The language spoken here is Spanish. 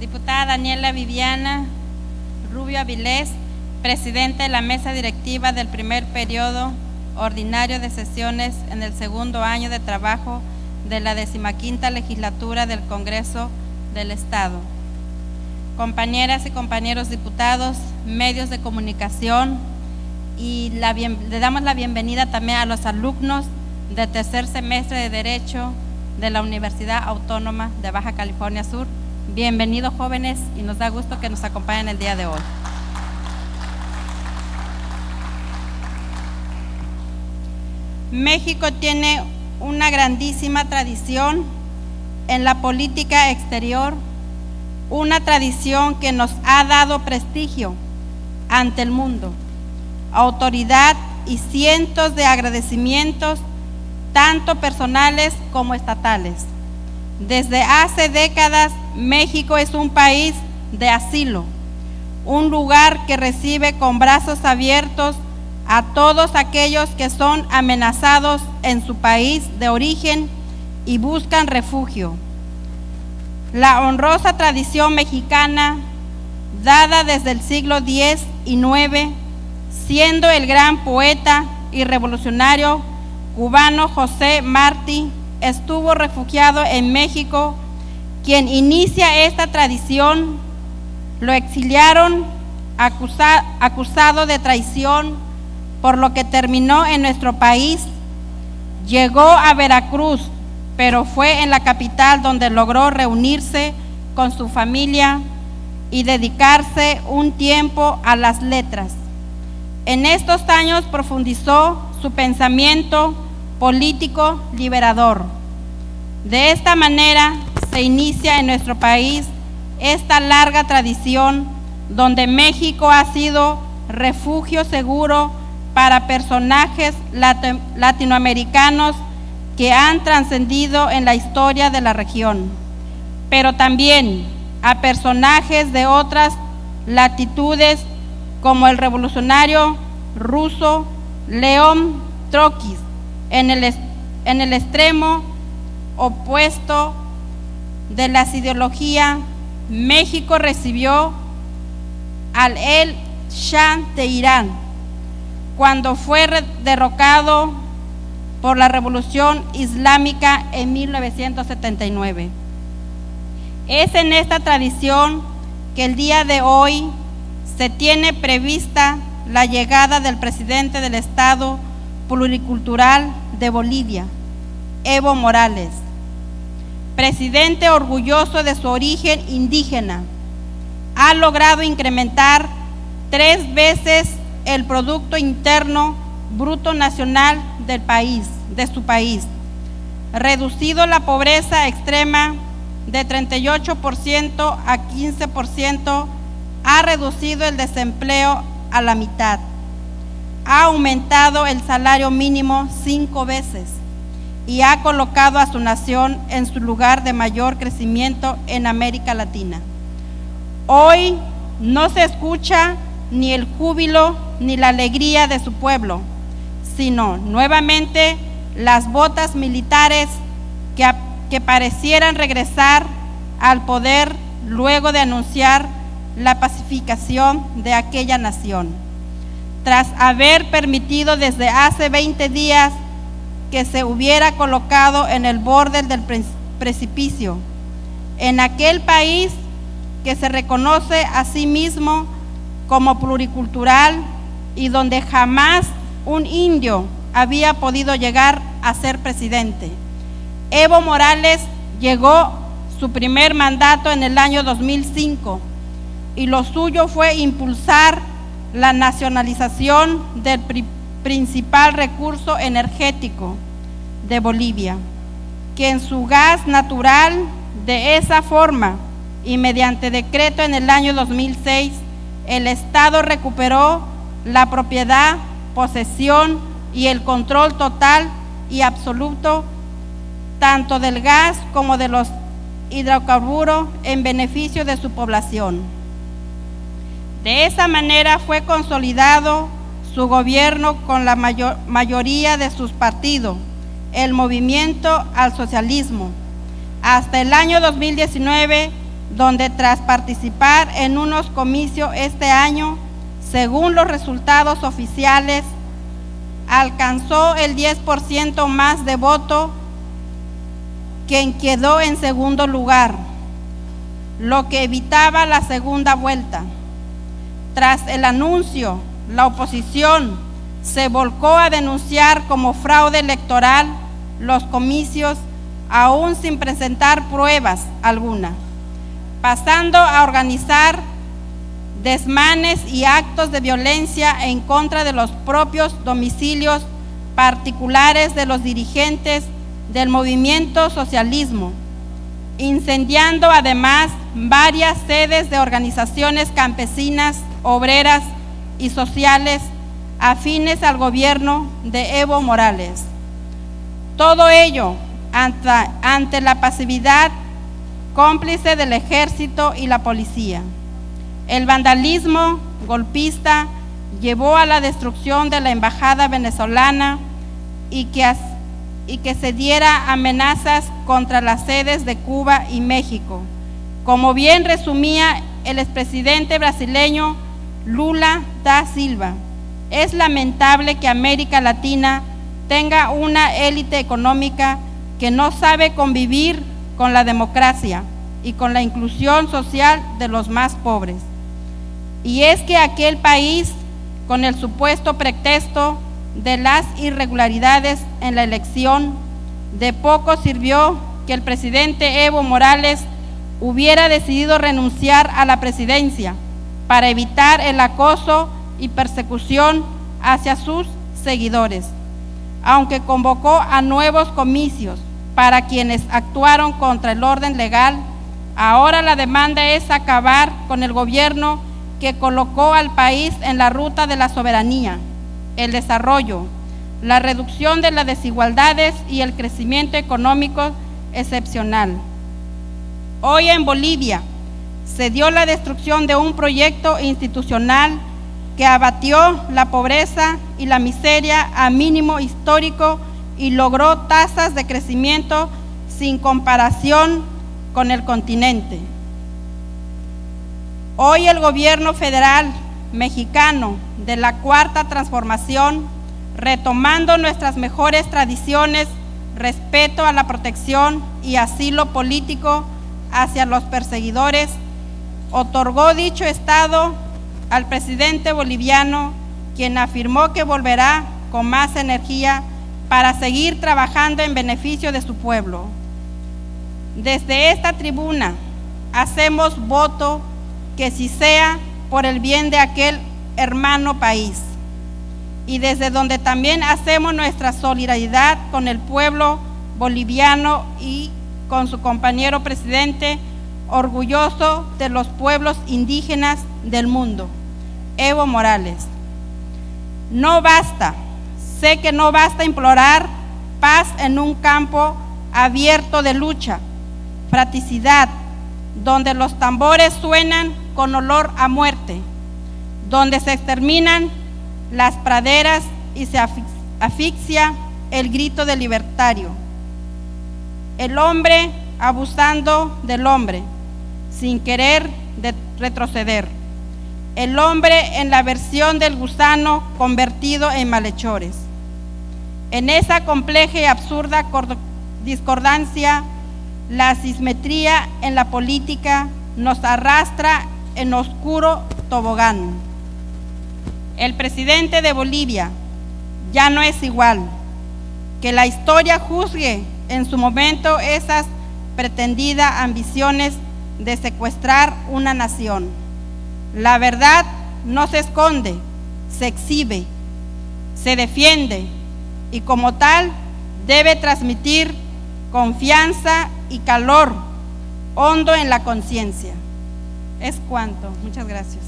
Diputada Daniela Viviana Rubio Avilés, presidenta de la mesa directiva del primer periodo ordinario de sesiones en el segundo año de trabajo de la 15ª legislatura del Congreso del Estado. Compañeras y compañeros diputados, medios de comunicación, y le damos la bienvenida también a los alumnos de tercer semestre de Derecho de la Universidad Autónoma de Baja California Sur. Bienvenidos, jóvenes, y nos da gusto que nos acompañen el día de hoy. México tiene una grandísima tradición en la política exterior, una tradición que nos ha dado prestigio ante el mundo, autoridad y cientos de agradecimientos, tanto personales como estatales. Desde hace décadas, México es un país de asilo, un lugar que recibe con brazos abiertos a todos aquellos que son amenazados en su país de origen y buscan refugio. La honrosa tradición mexicana, dada desde el siglo X y IX, siendo el gran poeta y revolucionario cubano José Martí estuvo refugiado en México. Quien inicia esta tradición lo exiliaron acusado de traición, por lo que terminó en nuestro país. Llegó a Veracruz, pero fue en la capital donde logró reunirse con su familia y dedicarse un tiempo a las letras. En estos años profundizó su pensamiento político liberador. De esta manera se inicia en nuestro país esta larga tradición donde México ha sido refugio seguro para personajes latinoamericanos que han trascendido en la historia de la región, pero también a personajes de otras latitudes como el revolucionario ruso León Trotsky. En el extremo opuesto de las ideologías, México recibió al el Shah de Irán cuando fue derrocado por la Revolución Islámica en 1979. Es en esta tradición que el día de hoy se tiene prevista la llegada del presidente del Estado Pluricultural de Bolivia, Evo Morales, presidente orgulloso de su origen indígena. Ha logrado incrementar 3 veces el Producto Interno Bruto Nacional de su país, reducido la pobreza extrema de 38% a 15%, ha reducido el desempleo a la mitad, ha aumentado el salario mínimo 5 veces y ha colocado a su nación en su lugar de mayor crecimiento en América Latina. Hoy no se escucha ni el júbilo ni la alegría de su pueblo, sino nuevamente las botas militares que parecieran regresar al poder luego de anunciar la pacificación de aquella nación, tras haber permitido desde hace 20 días que se hubiera colocado en el borde del precipicio, en aquel país que se reconoce a sí mismo como pluricultural y donde jamás un indio había podido llegar a ser presidente. Evo Morales llegó su primer mandato en el año 2005 y lo suyo fue impulsar la nacionalización del principal recurso energético de Bolivia, que en su gas natural. De esa forma y mediante decreto en el año 2006, el Estado recuperó la propiedad, posesión y el control total y absoluto tanto del gas como de los hidrocarburos en beneficio de su población. De esa manera fue consolidado su gobierno con la mayoría de sus partidos, el movimiento al socialismo. Hasta el año 2019, donde tras participar en unos comicios este año, según los resultados oficiales, alcanzó el 10% más de voto, quien quedó en segundo lugar, lo que evitaba la segunda vuelta. Tras el anuncio, la oposición se volcó a denunciar como fraude electoral los comicios, aún sin presentar pruebas alguna, pasando a organizar desmanes y actos de violencia en contra de los propios domicilios particulares de los dirigentes del movimiento socialismo, incendiando además varias sedes de organizaciones campesinas, obreras y sociales afines al gobierno de Evo Morales. Todo ello ante la pasividad cómplice del ejército y la policía. El vandalismo golpista llevó a la destrucción de la embajada venezolana y que se diera amenazas contra las sedes de Cuba y México. Como bien resumía el expresidente brasileño Lula da Silva, es lamentable que América Latina tenga una élite económica que no sabe convivir con la democracia y con la inclusión social de los más pobres. Y es que aquel país, con el supuesto pretexto de las irregularidades en la elección, de poco sirvió que el presidente Evo Morales hubiera decidido renunciar a la presidencia para evitar el acoso y persecución hacia sus seguidores, aunque convocó a nuevos comicios para quienes actuaron contra el orden legal. Ahora la demanda es acabar con el gobierno que colocó al país en la ruta de la soberanía, el desarrollo, la reducción de las desigualdades y el crecimiento económico excepcional. Hoy en Bolivia se dio la destrucción de un proyecto institucional que abatió la pobreza y la miseria a mínimo histórico y logró tasas de crecimiento sin comparación con el continente. Hoy el gobierno federal mexicano de la Cuarta Transformación, retomando nuestras mejores tradiciones, respeto a la protección y asilo político hacia los perseguidores, otorgó dicho estado al presidente boliviano, quien afirmó que volverá con más energía para seguir trabajando en beneficio de su pueblo. Desde esta tribuna hacemos voto que si sea por el bien de aquel hermano país, y desde donde también hacemos nuestra solidaridad con el pueblo boliviano y con su compañero presidente, orgulloso de los pueblos indígenas del mundo, Evo Morales. No basta, sé que no basta implorar paz en un campo abierto de lucha, fratricidad, donde los tambores suenan con olor a muerte, donde se exterminan las praderas y se asfixia el grito del libertario. El hombre abusando del hombre, sin querer retroceder. El hombre en la versión del gusano convertido en malhechores. En esa compleja y absurda discordancia, la asimetría en la política nos arrastra en oscuro tobogán. El presidente de Bolivia ya no es igual. Que la historia juzgue en su momento esas pretendidas ambiciones de secuestrar una nación. La verdad no se esconde, se exhibe, se defiende y como tal debe transmitir confianza y calor hondo en la conciencia. Es cuanto. Muchas gracias.